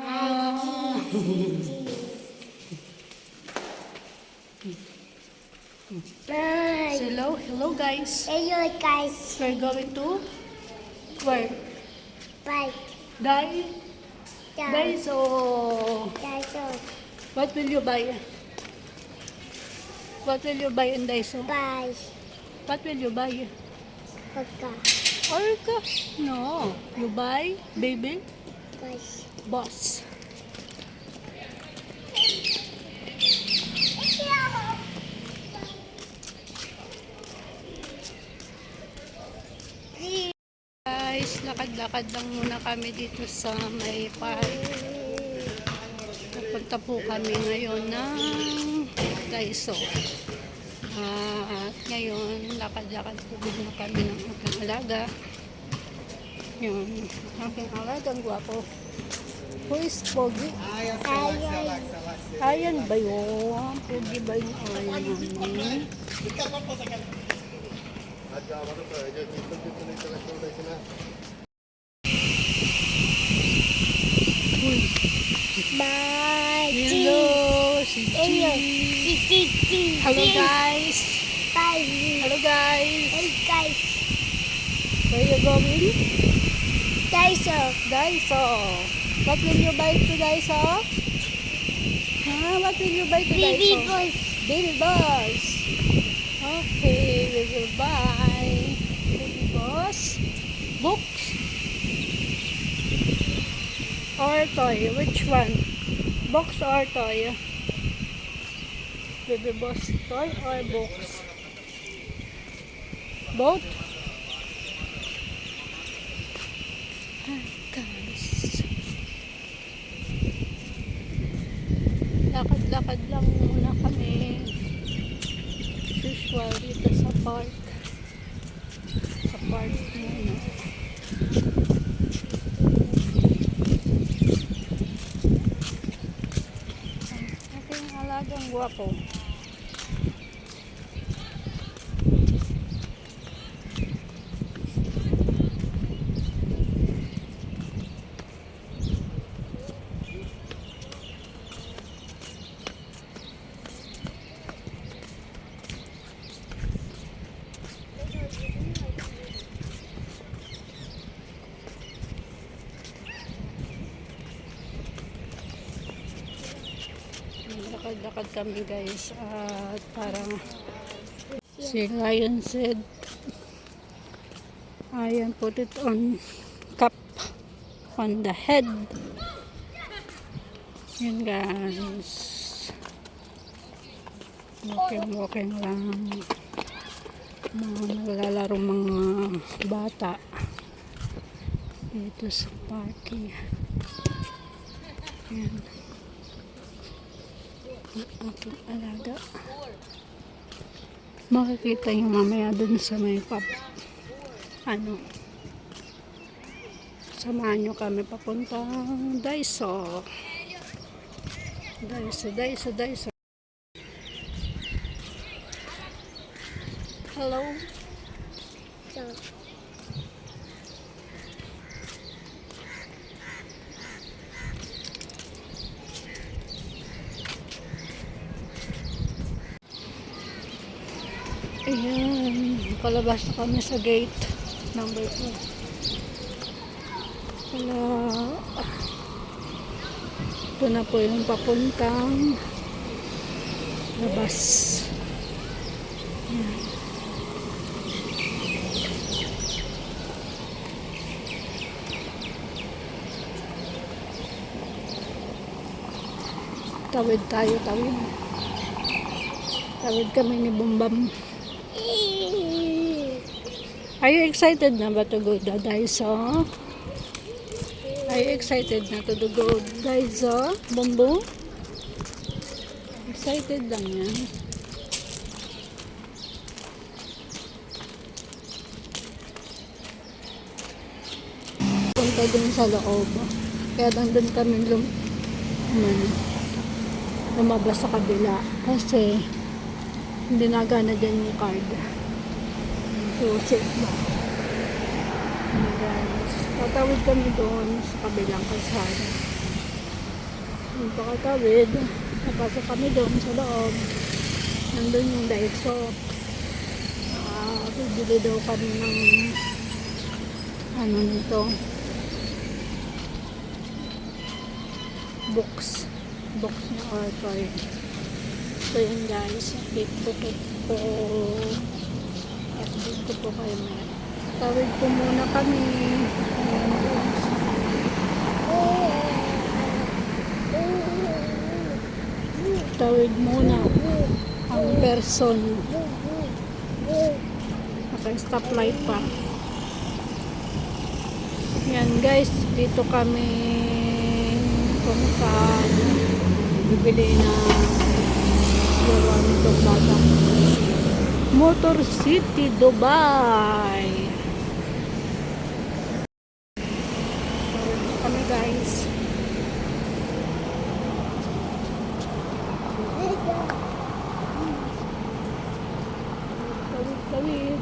Hello guys. Hello guys. We're going to where? Bye. Daiso. Daiso. What will you buy? What will you buy in Daiso? Bye. What will you buy? Pagka. Orca? No. You buy baby Bye. boss. Guys, lakad-lakad lang muna kami dito sa may park. Pupunta po kami ngayon ng Daiso. At ngayon, lakad-lakad po din kami ng aking alaga. Yung aking alagang gwapo. Who is Pogi? Ayan ba yun? Pogi ba yung ayan namin? Bye. Hello, si Hello. Chi. Hello guys. Bye. Hello guys. Hey guys. Where you going? Daiso. Daiso. What will you buy to Daiso? What will you buy to Baby Daiso? boys. Baby boss. Okay, we will buy baby boss books or toy. Which one? Box or toy? Baby boss toy or books? Both? Guys. Lakad-lakad lang muna kami. Usual dito sa park. Sa park muna. Aking alagang gwapo. Lakad-lakad kami guys at parang si Ryan said Ryan put it on cap on the head. Yun guys, walking lang, mga naglalaro mga bata dito sa parking. Yan ang aking alaga. Makikita nyo mamaya dun sa may samahan nyo kami papuntang Daiso. Daiso. Hello. So. Ayan, palabas na kami sa gate number 2. Ito na po yung papuntang labas. Ayan. Tawid tayo. Tawid kami ni Bumbam. Are you excited na ba to go to Daiso? Are you excited na to go Daiso? Bumbo? Excited lang yan. Punta dun sa loob. Kaya nandun kami lumabas sa kabila. Kasi hindi nagana dyan yung card. So, check ba? Guys, tatawid kami doon sa kabilang kalsada. Yung pakatawid, napasok kami doon sa loob. Nandun yung Daiso. Bibili daw kami ng ano nito, box niya or toy. So yun guys, update ko kayo maya. Tawid po muna kami. Tawid muna ang person. Naka-stoplight pa. Yan guys, dito kami kung saan bibili na gawa nitong bata. Motor City, Dubai. Tawid kami guys. Tawid.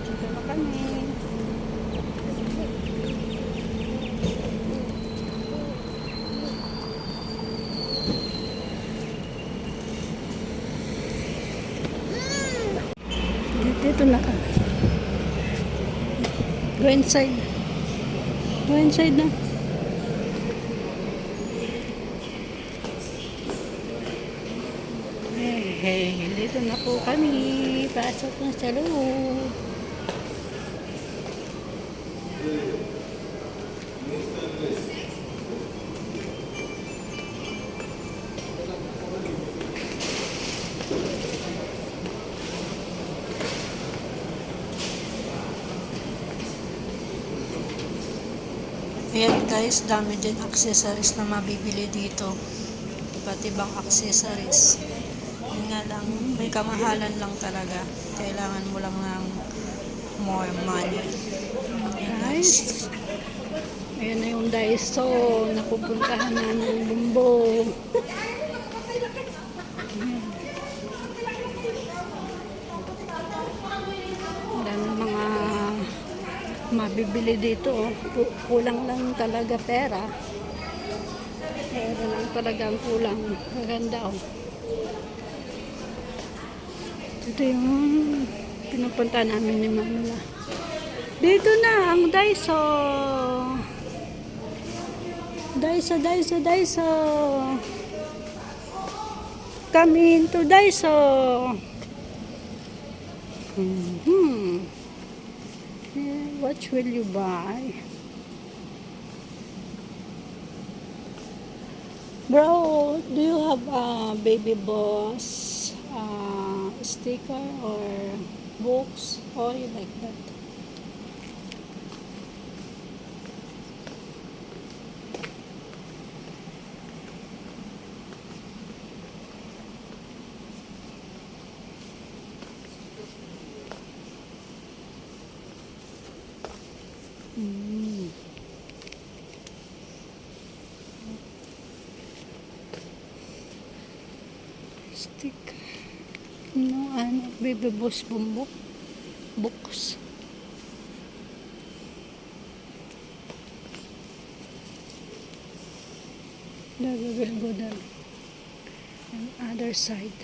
Dito na kami. Dito na kami. Go inside. Go inside na. Hey, dito na po kami. Pasok na sa loob. Ayan guys, dami din accessories na mabibili dito. Iba't ibang accessories. Yun nga lang, may kamahalan lang talaga. Kailangan mo lang ng more money. Guys, ayan na yung Daiso. Napupuntahan na ng Bumbo. Dami mga mabibili dito. Kulang lang talaga pera. Pera lang talaga ang kulang. Maganda oh. Ito yung pinupunta namin ni Mama. Dito na ang Daiso. Daiso. Come into Daiso. What will you buy? Bro, do you have a baby boss sticker or books? Or you like that? Stick. No, ano, baby boss bumbo. Books. There we will go down. On other side.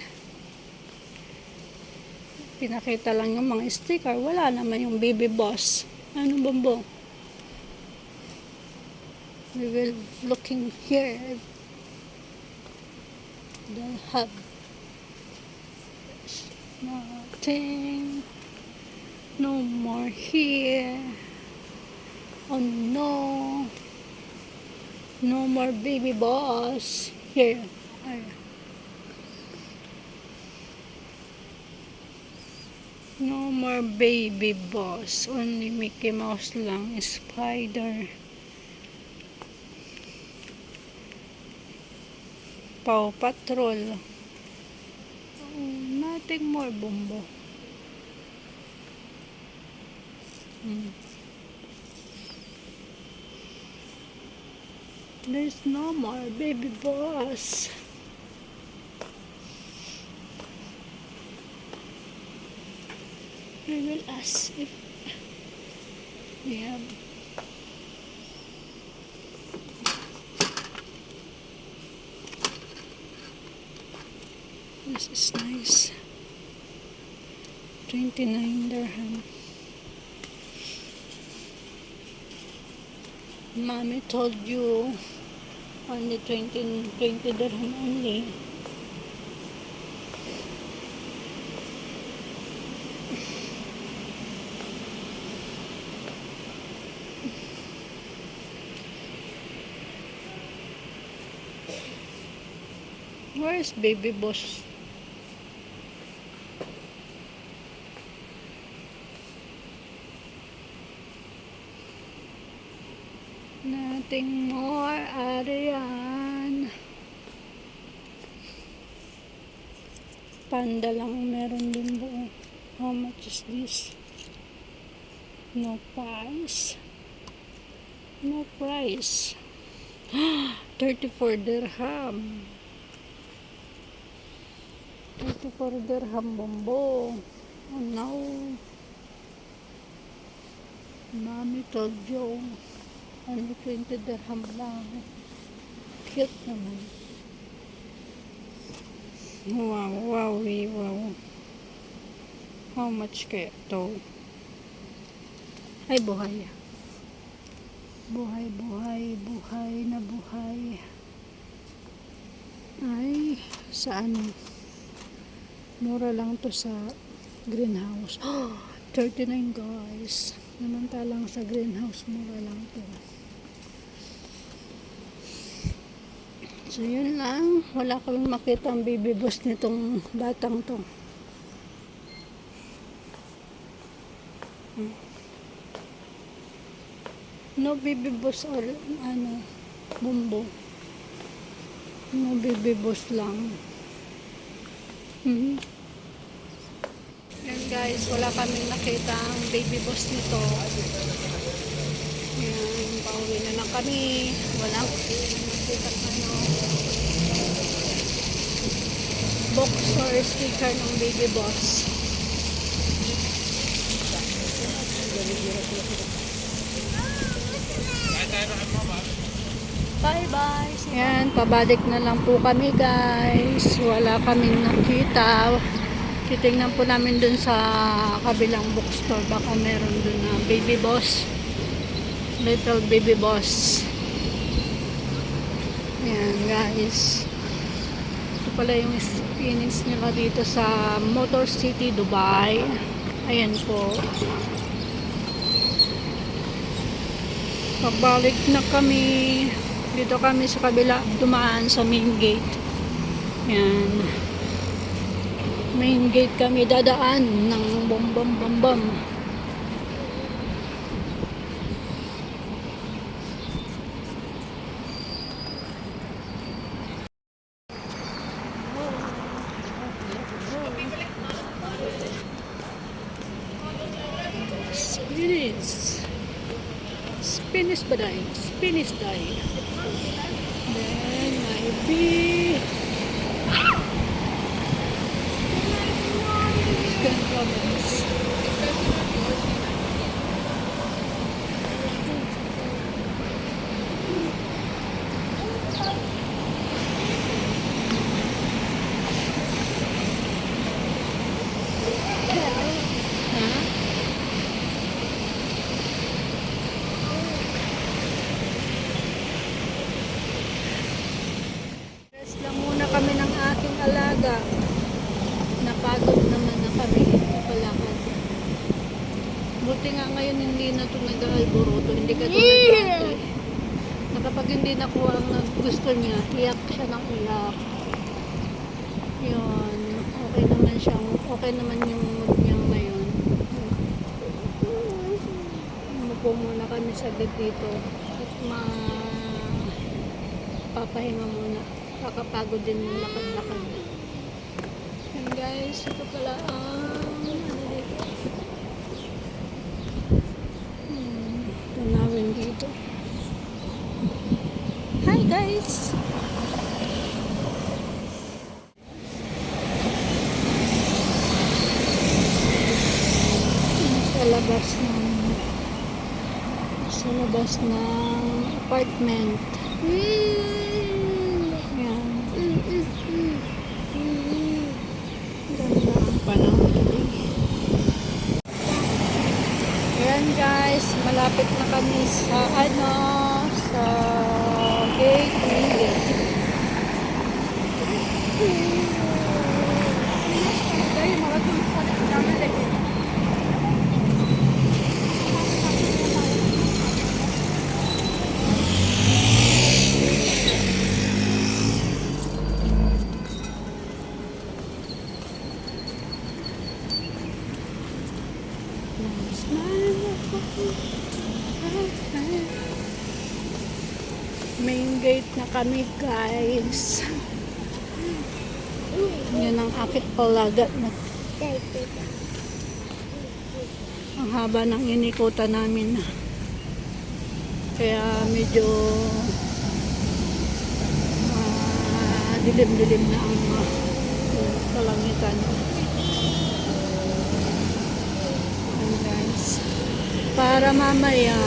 Pinakita lang yung mga sticker. Wala naman yung baby boss. Ano bumbo? We will looking here. Don't have nothing. No more here. Oh no. No more baby boss. Here. No more baby boss. Only Mickey Mouse lang. Spider. Paw Patrol. Nothing more bumbo. There's no more baby boss. We will ask if we have This is nice. 29 dirham. Mommy told you only 20 dirham only. Where is baby boss? Nothing more, Arian. Panda lang meron din buo. How much is this? No price. No price. 34 dirham. 34 dirham bombo. Oh no. Mommy told you. Only 20 dirham lang. Cute naman. Wow, wow, wow. How much kaya to? Ay, buhay. Buhay na buhay. Ay, sa ano? Mura lang to sa greenhouse. 39 guys. Namantalang sa greenhouse, mura lang to. So, yun lang. Wala kaming makita ang baby boss nitong batang to. No baby boss or ano, bumbo. No baby boss lang. Yan guys, wala kaming nakita ang baby boss nito. Yan, pauwi na lang kami. Walang nakita ano, box or sticker ng baby boss. Bye-bye. Yan, pabalik na lang po kami guys. Wala kaming nakita. Titingnan po namin dun sa kabilang bookstore. Baka meron dun na baby boss. Little baby boss. Yan guys. Ito pala yung experience nila dito sa Motor City, Dubai. Ayan po. Pabalik na kami. Dito kami sa kabila, dumaan sa main gate. Yan. Main gate kami dadaan ng bom. Spinach baday. Spinach day. Then maybe Eastern Province. Rest lang muna kami ng aking alaga. Napagod naman na kami palakad. Buti nga ngayon hindi na ito nag-alboroto. Hindi ka tulad dati. Na kapag hindi nakuha ang gusto niya, iyak siya ng iyak. Yun. Okay naman siya. Okay naman yung mood niya ngayon. Umupo muna kami saglit dito. At papahinga muna. Kakapagod din yung lakad-lakad. And guys, ito pala ang ano dito. Tanawin dito. Hi guys! Sa labas ng apartment. Yan. pa naman. Ayan guys, malapit na kami sa sa gate nila. Main gate na kami guys. Yan ang akit palagat na. Ang haba ng inikutan namin. Kaya medyo dilim-dilim na ang kalangitan. Ayan guys. Para mamaya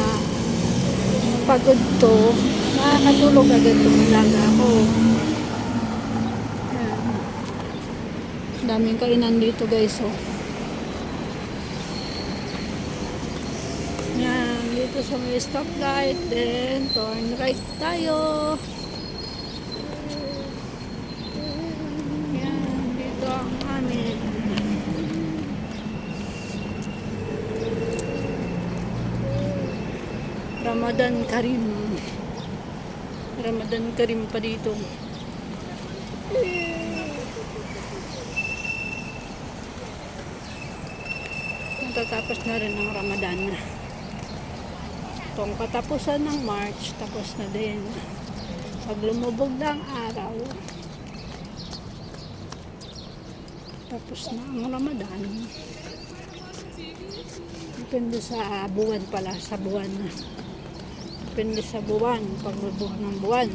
pagod to, makakatulog agad tumalag ako. Ayan. Daming kainan dito guys. Oh. Yan, dito sa may stoplight, then turn right tayo. Yan, dito ang amin. Ramadan Karim. Ramadan Karim pa dito. Natatapos na rin ang Ramadan. Itong katapusan ng March, tapos na din. Pag lumubog na ang araw, tapos na ang Ramadan. Depende sa buwan pala, sa buwan. Depende sa buwan, paglubog ng buwan.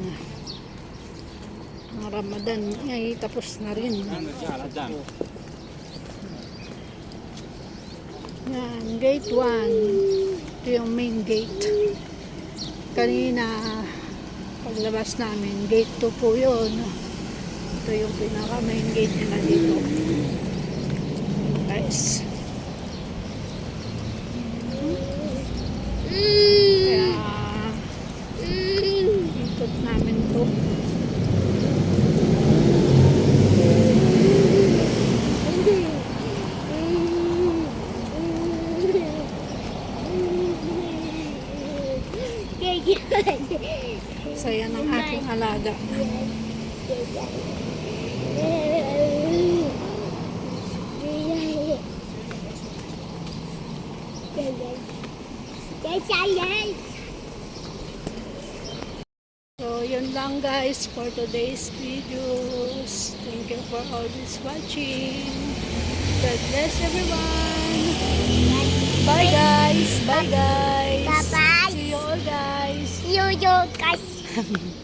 Ang Ramadan ay tapos na rin. Yan, gate 1. Ito yung main gate. Kanina, paglabas namin, gate 2 po yun. Ito yung pinaka main gate nila dito. Guys. Kaya, ikot namin to. Saya ng aking alaga. So, yun lang guys for today's videos. Thank you for always watching. God bless everyone. Bye guys. Bye guys. Bye-bye. See you all guys. See you guys.